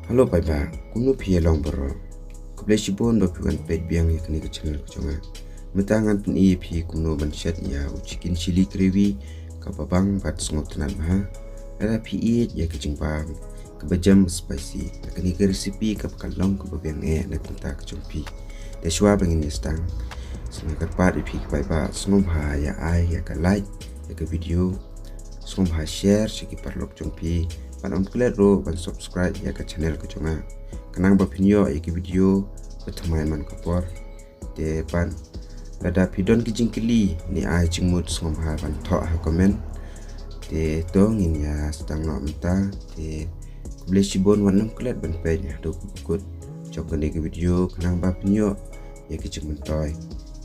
Halo Pai Ba, kuno pia long bro. Keblesi bon ba puan pet biang ya kini ke channel ke jonga. Metangan pun iya pi kuno ban chat ya chicken chili gravy ka babang bat sngop tenan ba. Ada pi iya ya ke jingpang ke bajam spicy. Kini ke resipi ka pakalong ke babiang na tenta ke jompi. Da shwa bangin ya stang. Semoga pat pi ke Pai Ba sngop ha ya ai ya ka like ya ke video. Sngop ha share siki parlok jompi. Pan klik ro ban subscribe ya ke channel ke jonga. Kenang ba pinyo ya ke video bertemai man kapor. De pan pada pidon ke jingkili ni ai jingmut sngom ha ban tho ha komen. De tong in ya stang no menta de blesi bon wanam klet ban pe ya do kut jok ke video kenang ba pinyo ya ke jingmun toy.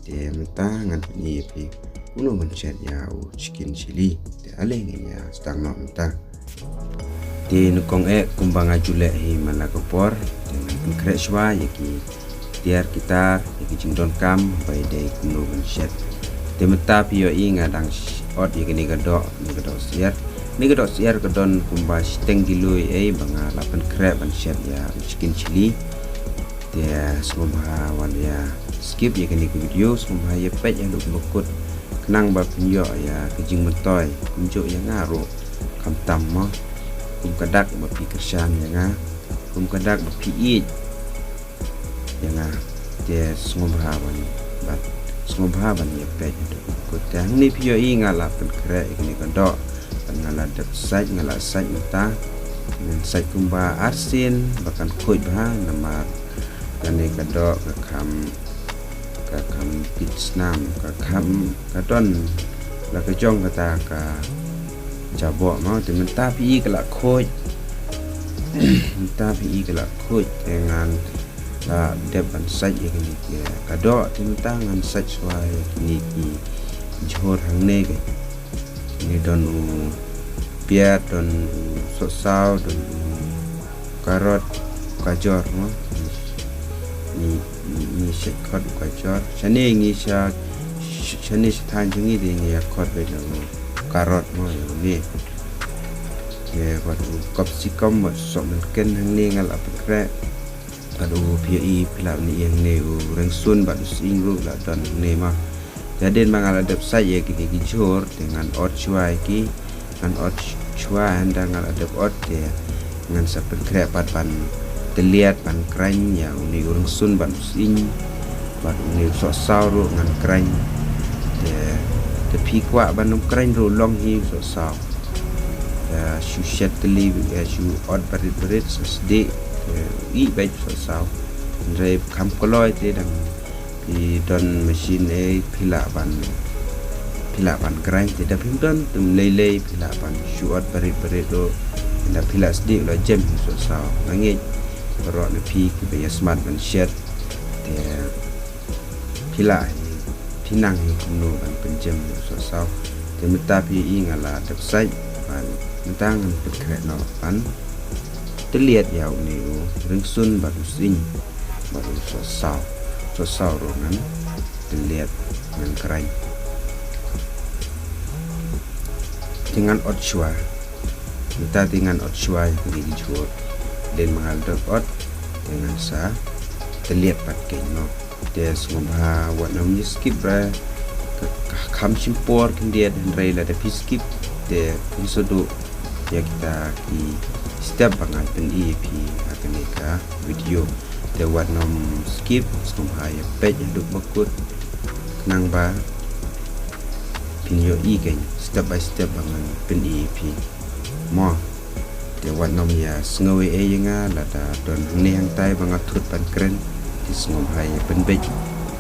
De menta ngan pinyi pi uno man chat ya chicken chili de aleng in ya stang no menta. Di nukong kumbang ajule hi mana kopor dengan konkret shwa yaki tiar kitar yaki jingdon kam bai dai kuno manshet de meta pio inga dang ot yaki ni gadok siar kadon kumba steng gilui banga lapan krep manshet ya chicken chili dia semua wan ya skip yaki ni video semua ya pet yang duk bukut kenang ba pinyo ya kejing mentoy kunjuk yang ngaru kam tam mo kum kadak bapi kersan yang kum kadak bapi it yang dia sngobhaban bat sngobhaban ya pet ko tang ni pio ingala pen kre ini kadok ngala dep sai ngala sai mata ngan sai kumba arsin bahkan khoi bah nama kane kadok ka kham pitsnam ka kham kadon la ka jong kata ka jabo mau temen tapi kelak khoj tapi kelak khoj dengan la depan sai ini dia kado temen tangan sai suai ini ki jor hang ne ke ni don biar don sosau don karot kajor mo ni sekot kajor chane ngi sha chane stan jungi de ngi akot be lo karot mo ni ya baru kapsikom sok mungkin hang ngal apa kre baru pi pila ni yang ne rengsun baru singru la dan ne mah jadi mangal adap saya kini gijor dengan ot chua ki kan ot chua anda ngal adap ot ya dengan sapet kre pan terlihat pan kran ya ni rengsun baru sing baru ni sok sauru ngan kran ya tapi kuat bandung keren rolong hi so sao ya shu shet teli ya shu odd berit sesde i baik so sao re kam koloi te dan di don mesin pila ban keren te da pindon tum lele pila ban shu odd berit do da pila sde lo jem so sao nangit ro ne pi ki be smart ban shet te pila tinang kuno dan penjem sosau tapi ingala website pan tentang berkret no pan terlihat ya ni rengsun baru sing baru sosau rongan terlihat dengan keren dengan otshua kita dengan otshua ini dijual dan menghadap ot dengan sa terlihat pakai no dia semua buat namanya skip kam simpor kemudian rai la tapi skip dia episode ya kita di step banget pen EP akan eka video dia buat nom skip semua ya page yang duk bakut nang ba pinyo kan step by step banget pen EP mo dia buat nom ya sengawe yang la da don ni yang tai banget tut pan keren sngom hai penbej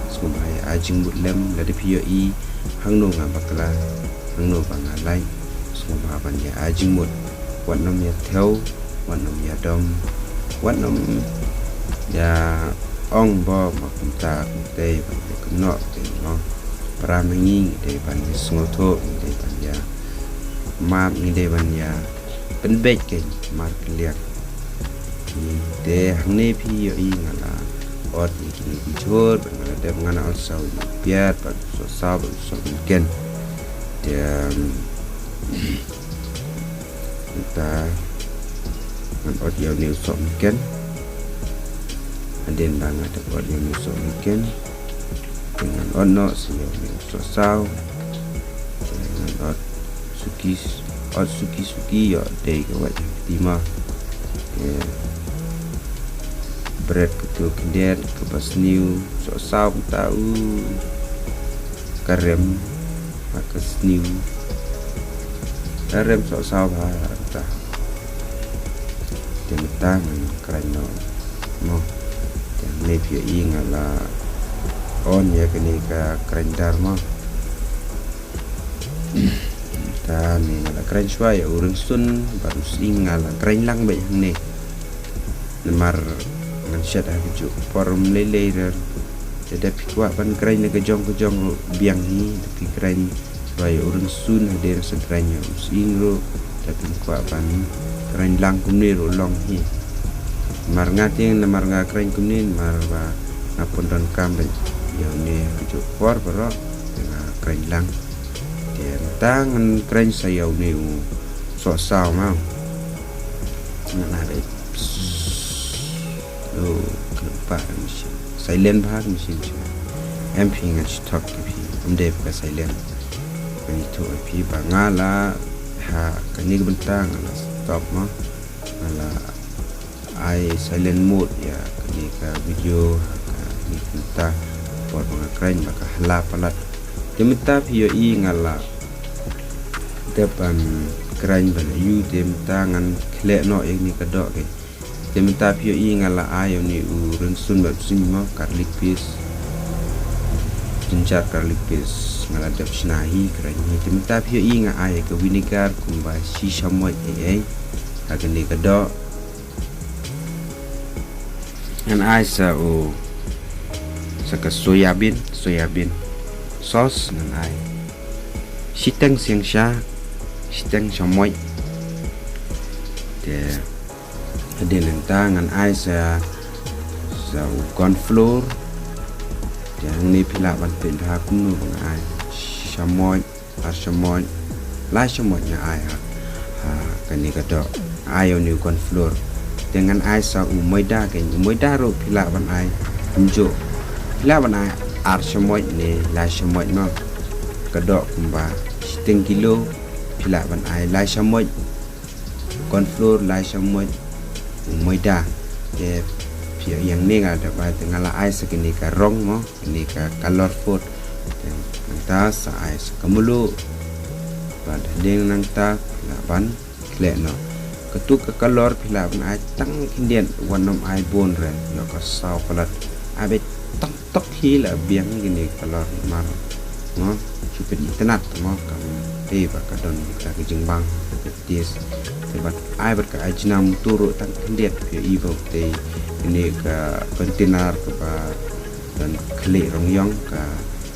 sngom hai ajing butlem lade pio hangno nga bakla hangno banga lai sngom ban ya ajing mut wanom ya theo wanom ya dom wanom ya ong bo makunta te ban no te no para mengi de ban sngoto de ban ya ma ni de ban ya penbej ke mar kliak de hangne pio ngala ot ini dijur ada mengana also biar pada sosau so mungkin dia kita ngan audio new sok mungkin aden banget audio new sok mungkin dengan ono sio new sok sao dengan suki ya dei kawat lima berat ketu kendian kepas new sok sao tahu karem makas new karem sok sao entah tentang kerana mo dan lebih ingala on ya kini ka kerendar mo ta ni ngala keren suai urang sun baru singala keren lang ba yang ni namar ngan syat ha keju forum lele jadi pikwa ban keren ke jong biang ni tapi keren suai urang sun ada sekrenya singro tapi pikwa ban keren lang kumni ro long hi mar ngati namar nga keren kumni mar ba ngapun don kam ba yang ni keju for bro dengan keren lang tangan keren saya ni sok sao mau nak ada kenapa mesin silent bahag mesin em ping stock pi amde ka silent kani to pi bangala ha kani bentang ala stop ma ala ai silent mode ya kani ka video kani kita buat keren maka hala palat demta pi yo ngala depan keren bana yu dem tangan kle no yang ni kedok ke demta pi yo ngala ayo ni urun sun bab sing ma garlic paste ginger garlic paste ngala dap snahi keren ni demta pi yo nga ayo ke vinegar kumba shisha moy agan ni kedok an aisa o saka soya bean sauce ngan ai siteng siang sha siteng chamoy de ada ngan ai sa corn flour yang ni pila ban pen ha kum nu ngan ai chamoy la chamoy nya ai ha kan ni ka do ai ni corn flour dengan ai sa moida ro pila ban ai unjo pila ban ai ar chamoy ni la chamoy no kedok kumba setengah kilo pila ban ai la chamoy corn flour la chamoy moida de pia yang ni ada ba tengah la ai sekini ka rong mo ini ka color food ta sa ai kamulu ban ding nang ta la ban kle no ketuk ka color pila ban ai tang kindian wanom ai bon ren yo ka sao palat abe tok hila biang gini color mar no supin internet mo kam te ba ka don ka jengbang tis sebab ai ber ka ajna muturu tang kendiat ke ibo te ini ka kontainer ke ba dan klik rongyong ka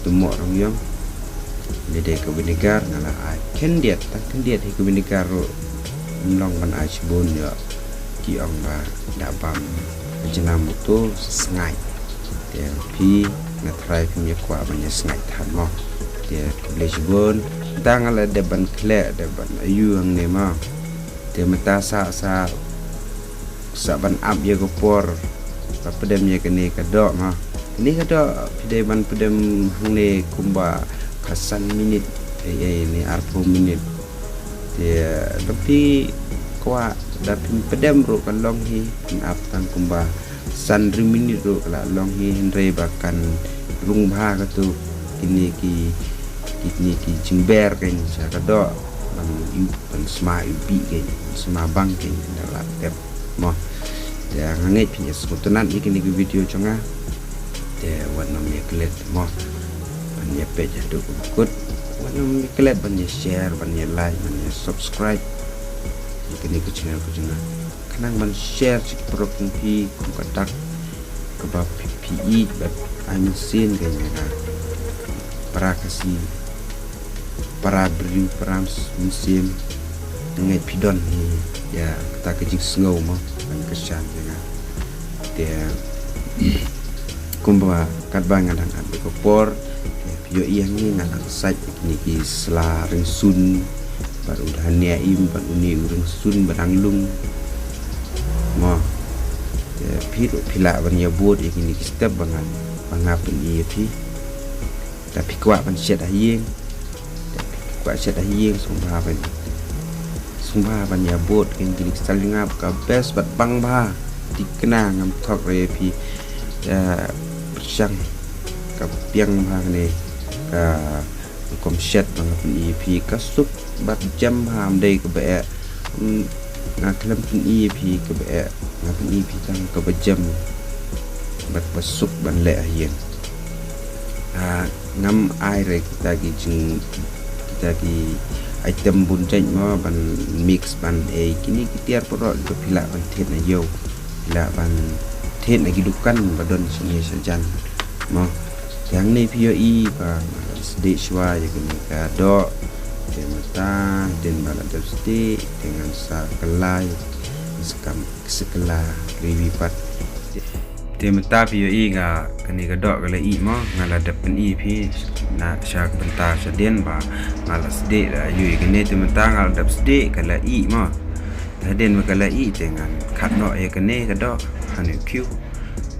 tumok rongyong lede ke vinegar ngala ai kendiat tang kendiat ke vinegar ro mlong ban ai chbon yo ki ong ba da bam ajna mutu sngai dia pi na try punya kwa banyak sngai tan mo dia boleh chbon tang ala deban kle deban ayu ang ne ma dia mata sa ban up ya ko por pa pedem ya kene kadok ma ini kadok pedem hang ne kumba kasan minit ini arpo minit dia tapi kwa dapin pedem ro kan long hi up tang kumba san minit ro la long hi henre bakan rung bha ka tu ini ki jingber kan sa kadok ban yu ban sma ubi kan sma bang kan dalam tep mo ya nganget pinya sebutan ini video conga de warna meklet mo ban ya page aduk kut warna meklet ban ya share ban ya like ban ya subscribe ini ke channel ku jena kanang ban share cik program pi ku katak ke bab PPE bat amin sin kayaknya para kasih para beri perams musim ngai pidon ni ya kita kejing snow mo kan kesan dengan dia kumba kat bangan dan ambil kopor pio yang ni ngan site ni ki selaring sun baru dah niaim baru ni urang sun barang lung pi ro pila ban ya bod kini step bangan pangapun pi tapi kwa ban set hieng kwa set hieng sumba ban ya bod kini salingap ka best bat bang ba dikena ngam thok re pi persang ka piang ba ne ka kom set pangapun pi ka sup bat jam ham dei ka be ngaklem pun pi ka be ngapun pi tang ka bejam bat basuk ban le hieng ngam ai re kita gi item bun chen mo ban mix ban kini kitiar poro do pila ban thet na yo pila ban thet na gidukan badon sini sajan mo yang ni POE ba sedih shwa ya kini ka do mata dan balad sedih dengan sakelai sekela riwi pat mata POE ga kini ka do kala i mo ngala dapen pi na syak bentar sedien ba ngala sedih la yu kini mata ngala dap sedih kala i mo hadin kala i dengan kat no ya kini ka do hanu q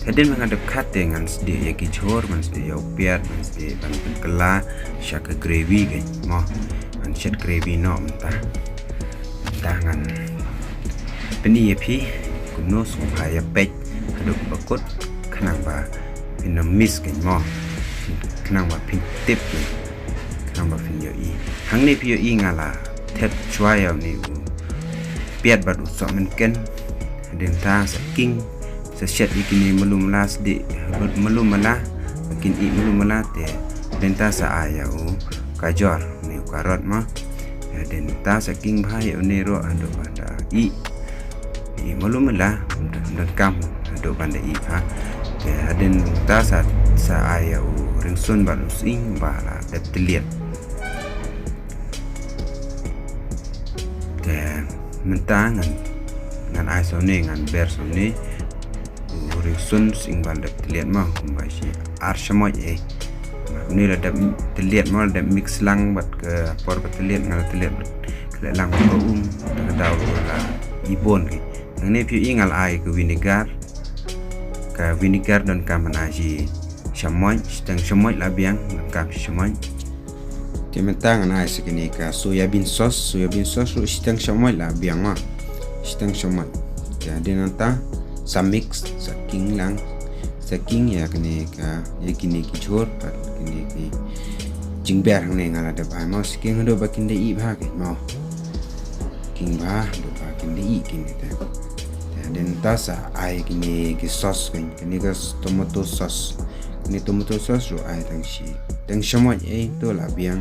hadin mengadap kat dengan sedih ya kicor man sedih ya piat man sedih ban kala syak gravy kan mo man syak gravy no mentah tangan peni pi kuno supaya pek aduk bakut kenang ba pinamis kan mo kenang ba pin tip kenang ba pin yo hang ni POE ngala thet chwa ya ni piat badu so men ken den ta saking sa shet ikini melum las di melum mala makin melum mala te den ta sa aya kajor ni karot ma den ta saking bhai ni ro ando banda melum mala dan kamu ando banda ha den ta sa aya ringsun balu sing bala detliat mentangan ngan aisone ngan bersone ringsun sing bal detliat mah kumbashi arshamoj ni la dap teliat mal dap mix lang bat ke por beteliat ngal teliat lang ko daw la ibon ki ni POE ngal ai ke vinegar dan kaman aji chamoy stang chamoy labiang kam chamoy timentang ai sekini ka soybean sauce ru stang chamoy labiang ma stang chamoy jadi nanta samix saking lang saking ya kini ka yakini kichor pat kini ki jingber hang ngala da ba ma saking do bakin de i bha ke ma king ba do bakin de i kini ta dan tasa ai kini ki sauce kini ka tomato sauce ni tomato sauce ro ai tang chamoy to labiang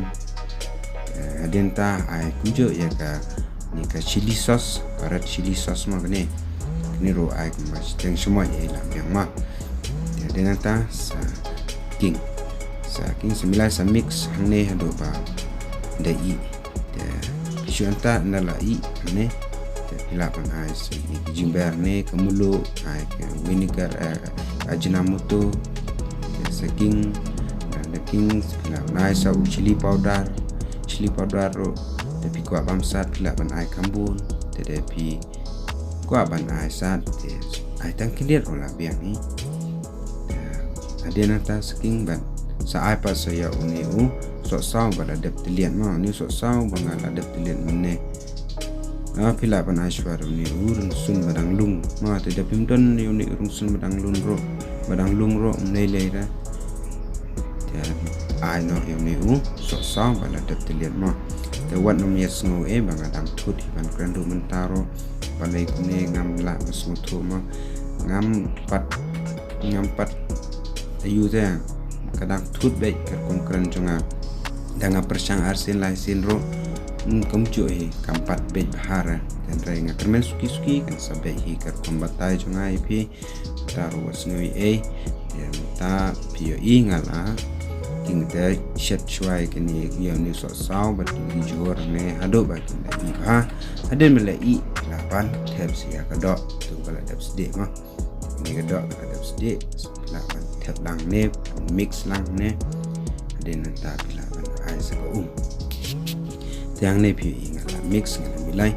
dan ta ai kunjo ya ka ni ka chili sauce karat chili sauce ma kini ro ai kuma tang chamoy labiang ma dan ta sa king semilai sa mix hane hado ba da i de pisyanta na la i ne ilapan ai si jimber ne kemulo ai vinegar ajinomoto saking dan king na sa chili powder ro tapi ko bamsat ilapan ai kambun tetapi ko ban ai sat ai tang kilir ola biang ni ada nata saking ban sa ai pa saya uni so sao bala dep tilian ma ni so sao bangala dep tilian mene pila pan aishwar ni urun sun badang lung ma te dapim don ni uni urun sun badang lung ro nei leira te ai no ni so sao bala dep tilian ma te wat no yes no bangadang thut ban krandu mentaro balai kune ngam la masmutu ma ngam pat ayu te kadang thut baik ker konkren jonga danga persang arsin lai sin ro kamjo kampat baik bahara dan renga kermen suki kan sabai ker kombatai jonga ip taru wasnui dan ta POE ngala king te shet chwai kini yo ni so sao bat ki jor ne ado ba kin da ha aden mele i lapan tab sia kadok tu bala tab sde ma ni kadok tab sde lapan tab lang ne mix lang ne aden ta lapan ai sa ko tiang ne POE ngala mix ngala lai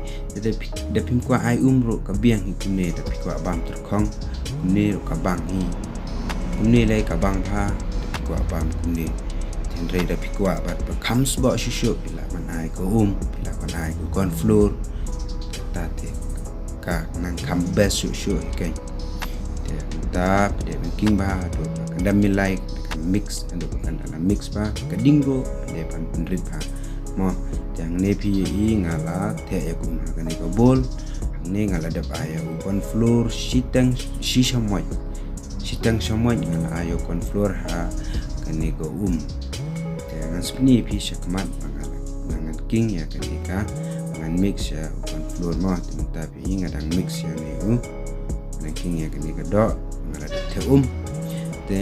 da pim kwa ai ro ka biang hi kumne da pi kwa bam terkhong kumne ro ka bang hi kumne lai ka bang pha da pi kwa bam kumne tenre da pi kwa bat khams ba shisho pila man ai ko pila man ai ko corn floor ta te ka nang kham bes shu kai ta de king ba do ka dam milai mix ando kan ala mix ba ka dingro de pan penrit ba mo yang ne pi ngala te ya kum ka ne ko bol ne ngala da ba ya corn floor sitang shamoy ngala ayo corn floor ha ka ne ko te ngan spni pi shakmat ngala ngan king ya ka ne ka ngan mix ya corn floor mo ta pi ngadang mix ya ne ngan king ya ka ne ka do ngala da te te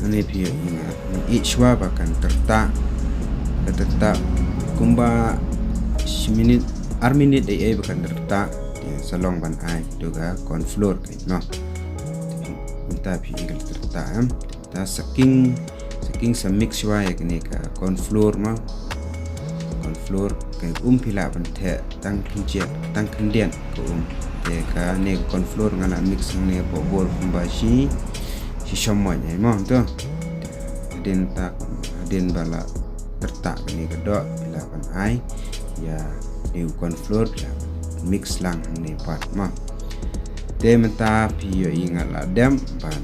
ane pia inga ichwa bahkan terta kumba minit minit bahkan terta salong ban ai juga corn floor kai no minta pi inga terta ta saking sa mix wa ya kene ka corn floor kai pila ban the tang kindian ko te ka ne corn floor ngala mix ne bol kumba si semuanya mo tu den bala tertak ni kedok bila pan ai ya new corn floor ya mix lang ni pat mo te menta pi yo ingat la dem pan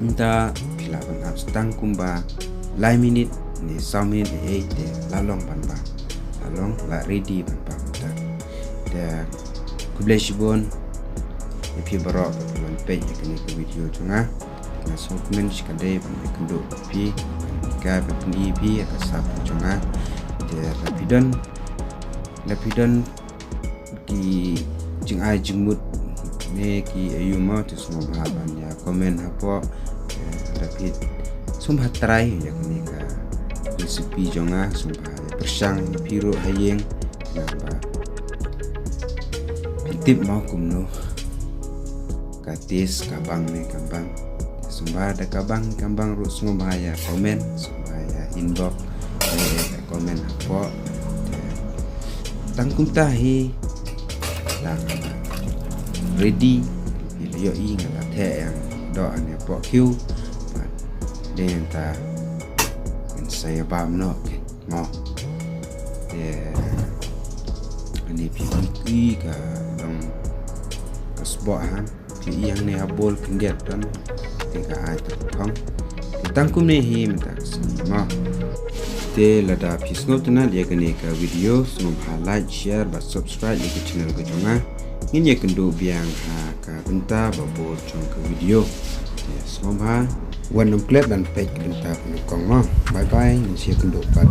menta bila pan abstang kumba lai minit ni 1 minit ni te lalong pan ba lalong la ready pan ba menta de kubleshibon pi barok pan page ni video tunga masuk men skade ban kendo pi ka ban pi ka sap tunga de lapidon ki jing ai jingmut ne ki ayu ma tu semua bahan ya komen apa rapid sumba try ya ni ka resipi jonga sumba bersang piro hayeng napa tip mau kumno katis kabang ne kambang sumba ada kambang ru sumba ya komen sumba ya inbox komen apa tangkum tahi lang ready yo ngala the yang do ane po q den ta saya bam no mo ani pi ka dong kasbo han pi yang ne abol kendiat dan tika ai terkong tangkum ne hi mata ma te lada pisno tena dia kene ka video semua like share ba subscribe di channel ko jonga ngin ye kendo biang ha ka benta babor chong ka video semua wanam klep dan page benta kong ma bye bye ngin sia kendo pat